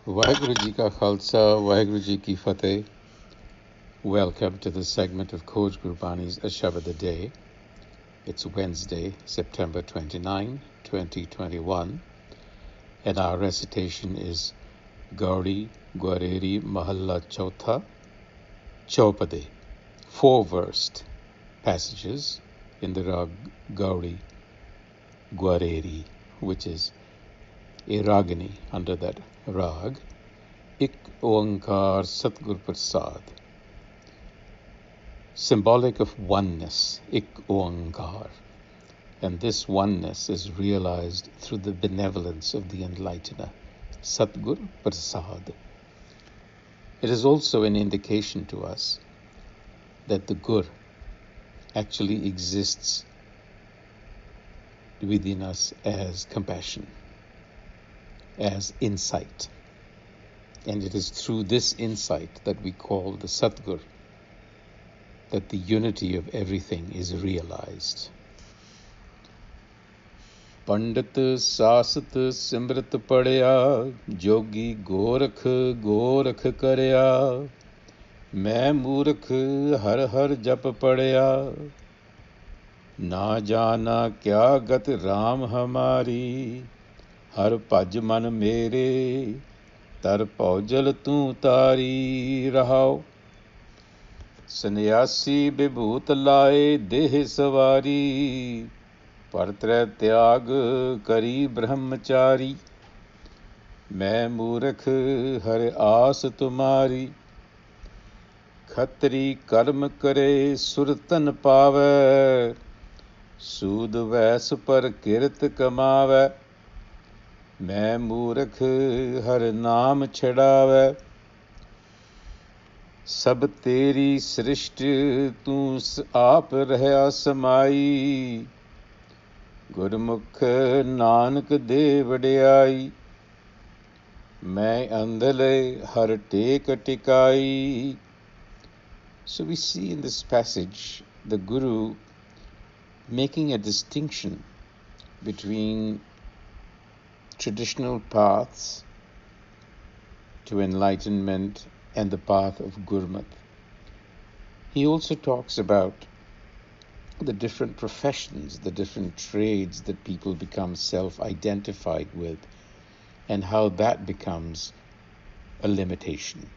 Waheguru Ji Ka Khalsa, Waheguru Ji Ki Fateh. Welcome to this segment of Coach Gurbani's a-sabad-a-day. It's Wednesday, September 29, 2021, and our recitation is Gauri Gwareri Mahalla Chautha Chaupade, 4-versed passages in the rag Gauri Gwareri, which is a ragini under that rag, Ik Oankar Satgur Prasad, symbolic of oneness, Ik Oankar. And this oneness is realized through the benevolence of the enlightener, Satgur Prasad. It is also an indication to us that the Gur actually exists within us as compassion, as insight. And it is through this insight that we call the Satgur, that the unity of everything is realized. Pandit Sasat Simrit Paria, Jogi Gorakh Karya, Main Murkh Har Har Jap Padya, Na Jana Kya Gat Ram Hamari, Har Paj Man Mere, Tar Paujal Tu Tari Rahao. Sannyasi Bibhut Laye Deh Savari, Partre Tyag Kari Brahmachari, Main Murkh Har Aas Tumari, Khatri Karm Kare Surtan Pave, Sood Vais Par Kirt Kamave, Main Murkh Har Naam Chhadave. सब तेरी सृष्टि तू आप रहया समाई, गुरमुख नानक दे वड्याई, मैं अंधले हर take टिकाई. So we see in this passage the Guru making a distinction between traditional paths to enlightenment and the path of Gurmat. He also talks about the different professions, the different trades that people become self-identified with, and how that becomes a limitation.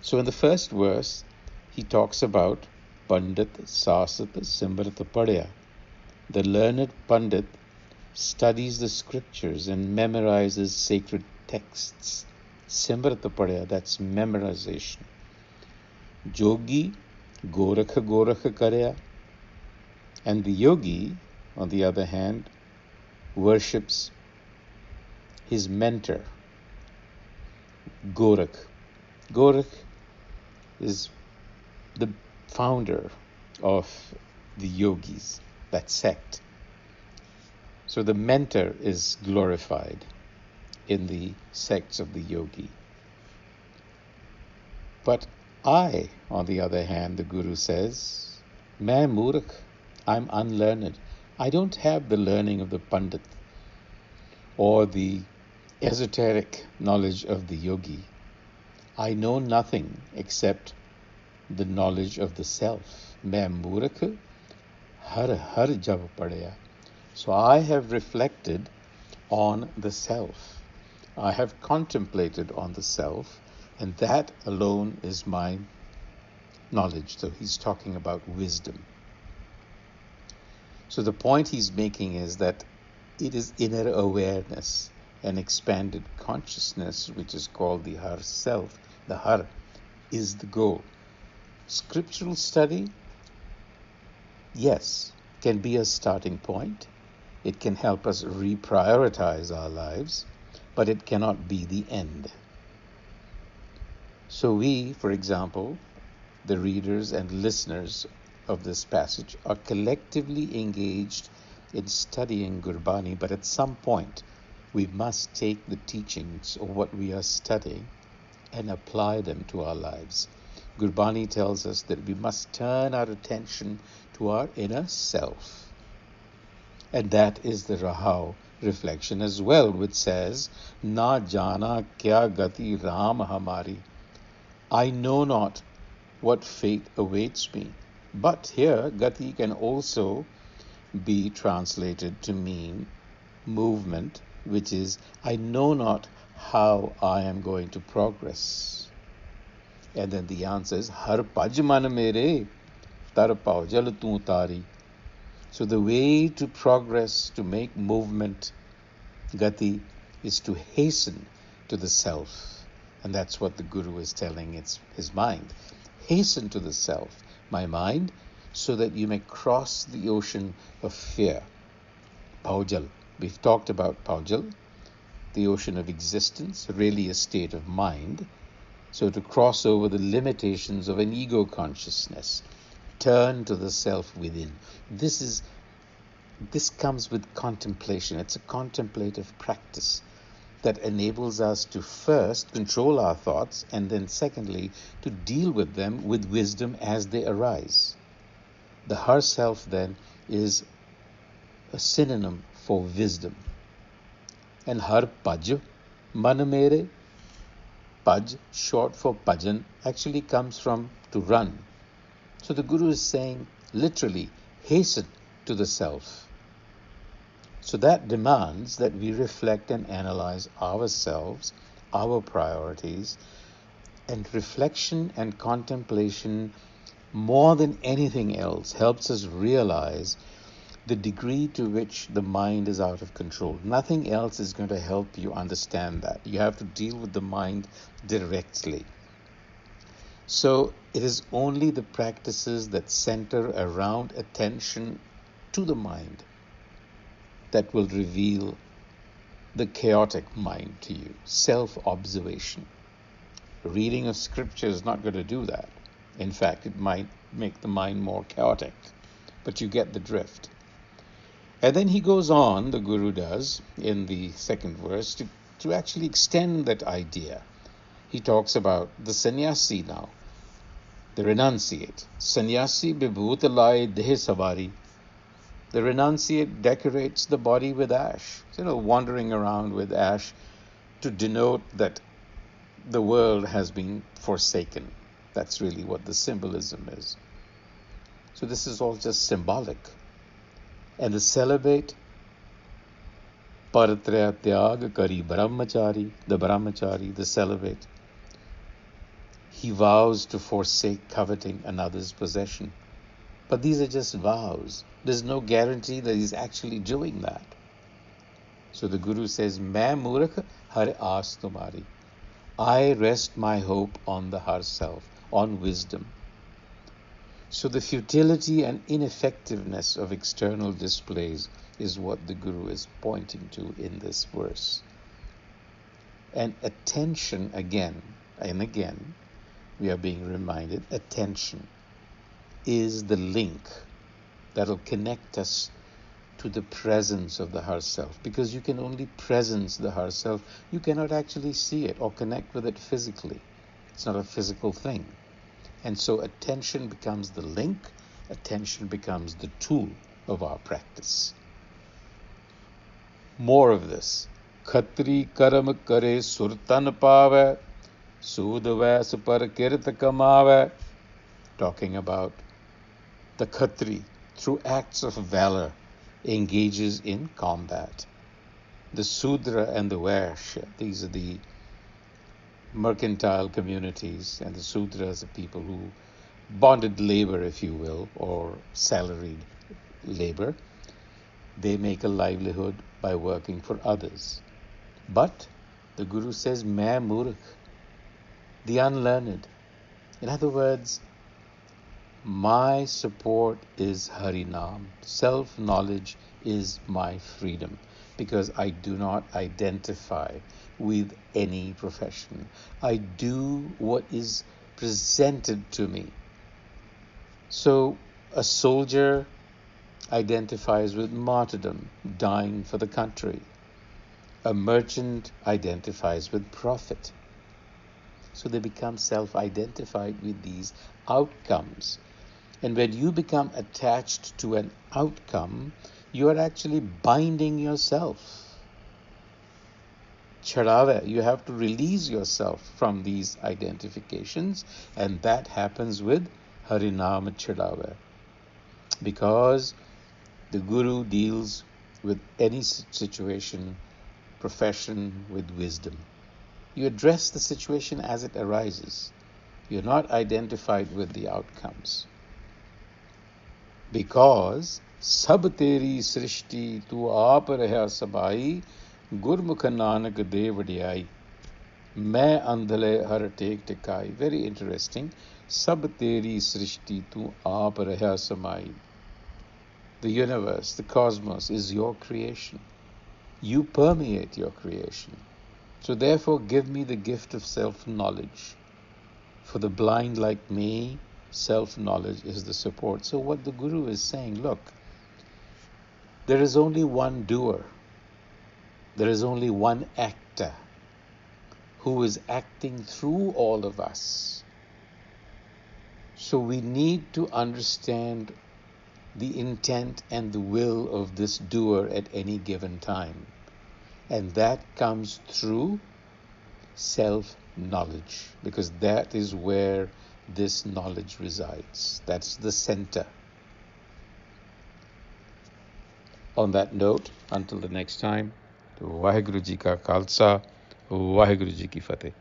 So in the first verse, he talks about Pandit Sasat Simrit Paria. The learned Pandit studies the scriptures and memorizes sacred texts. Simrit Paria, that's memorization. Jogi Gorakh Karya. And the yogi, on the other hand, worships his mentor, Gorakh. Gorakh is the founder of the yogis, that sect. So the mentor is glorified in the sects of the yogi. But I, on the other hand, the Guru says, Main Murkh, I'm unlearned. I don't have the learning of the Pandit or the esoteric knowledge of the yogi. I know nothing except the knowledge of the self. Main Murkh har har jab padya. So I have reflected on the self. I have contemplated on the self, and that alone is my knowledge. So he's talking about wisdom. So the point he's making is that it is inner awareness and expanded consciousness, which is called the Har self. The Har is the goal. Scriptural study, yes, can be a starting point. It can help us reprioritize our lives, but it cannot be the end. So we, for example, the readers and listeners of this passage, are collectively engaged in studying Gurbani, but at some point we must take the teachings of what we are studying and apply them to our lives. Gurbani tells us that we must turn our attention to our inner self, and that is the rahau reflection as well, which says, Na jana kya gati ram hamari. I know not what fate awaits me. But here, gati can also be translated to mean movement, which is, I know not how I am going to progress. And then the answer is, Har paj man mere, tar pao jal tu tari. So the way to progress, to make movement, gati, is to hasten to the self. And that's what the Guru is telling his mind. Hasten to the self, my mind, so that you may cross the ocean of fear. Paujal. We've talked about Paujal, the ocean of existence, really a state of mind. So to cross over the limitations of an ego consciousness, turn to the self within. This comes with contemplation. It's a contemplative practice that enables us to first control our thoughts, and then secondly, to deal with them with wisdom as they arise. The Har Self then is a synonym for wisdom. And Har Paj, Man Mere, Paj, short for Bhajan, actually comes from to run. So the Guru is saying, literally, hasten to the self. So that demands that we reflect and analyze ourselves, our priorities, and reflection and contemplation, more than anything else, helps us realize the degree to which the mind is out of control. Nothing else is going to help you understand that. You have to deal with the mind directly. So it is only the practices that center around attention to the mind that will reveal the chaotic mind to you. Self-observation. Reading of scripture is not going to do that. In fact, it might make the mind more chaotic, but you get the drift. And then he goes on, the Guru does, in the second verse, to actually extend that idea. He talks about the sannyasi now, the renunciate. Sannyasi bibhutalai dehe savari. The renunciate decorates the body with ash, wandering around with ash to denote that the world has been forsaken. That's really what the symbolism is. So this is all just symbolic. And the celibate, Paratraya Tyag Kari Brahmachari, the celibate, he vows to forsake coveting another's possession. But these are just vows. There's no guarantee that he's actually doing that. So the Guru says, Main Murakh Har Aas Tumari. I rest my hope on the Har Self, on wisdom. So the futility and ineffectiveness of external displays is what the Guru is pointing to in this verse. And attention, again and again, we are being reminded, attention is the link that will connect us to the presence of the Har Self. Because you can only presence the Har Self. You cannot actually see it or connect with it physically. It's not a physical thing. And so attention becomes the link, attention becomes the tool of our practice. More of this. Khatri karam kare surtan pave, sudvais par kirt kamave. Talking about the Khatri, through acts of valor, engages in combat. The Sudra and the Vaishya, these are the mercantile communities, and the Sudras are people who bonded labor, if you will, or salaried labor. They make a livelihood by working for others. But the Guru says, Main Murakh, the unlearned. In other words, my support is Harinam. Self-knowledge is my freedom, because I do not identify with any profession. I do what is presented to me. So a soldier identifies with martyrdom, dying for the country. A merchant identifies with profit. So they become self-identified with these outcomes. And when you become attached to an outcome, you are actually binding yourself. chadave. You have to release yourself from these identifications, and that happens with Harinam chadave. Because the Guru deals with any situation, profession, with wisdom. You address the situation as it arises. You're not identified with the outcomes. Because sab teri srishti tu aap raya sabai, gurmukh nanak de vadiyai. Main andhale har tek tikai. Very interesting. Sab teri srishti tu aap raya samai. The universe, the cosmos is your creation. You permeate your creation. So therefore give me the gift of self-knowledge. For the blind like me, self-knowledge is the support. So what the Guru is saying, look, there is only one doer. There is only one actor who is acting through all of us. So we need to understand the intent and the will of this doer at any given time. And that comes through self-knowledge, because that is where this knowledge resides. That's the center. On that note, until the next time, Vaheguru Ji Ka Khalsa, Vaheguru Ji Ki Fateh.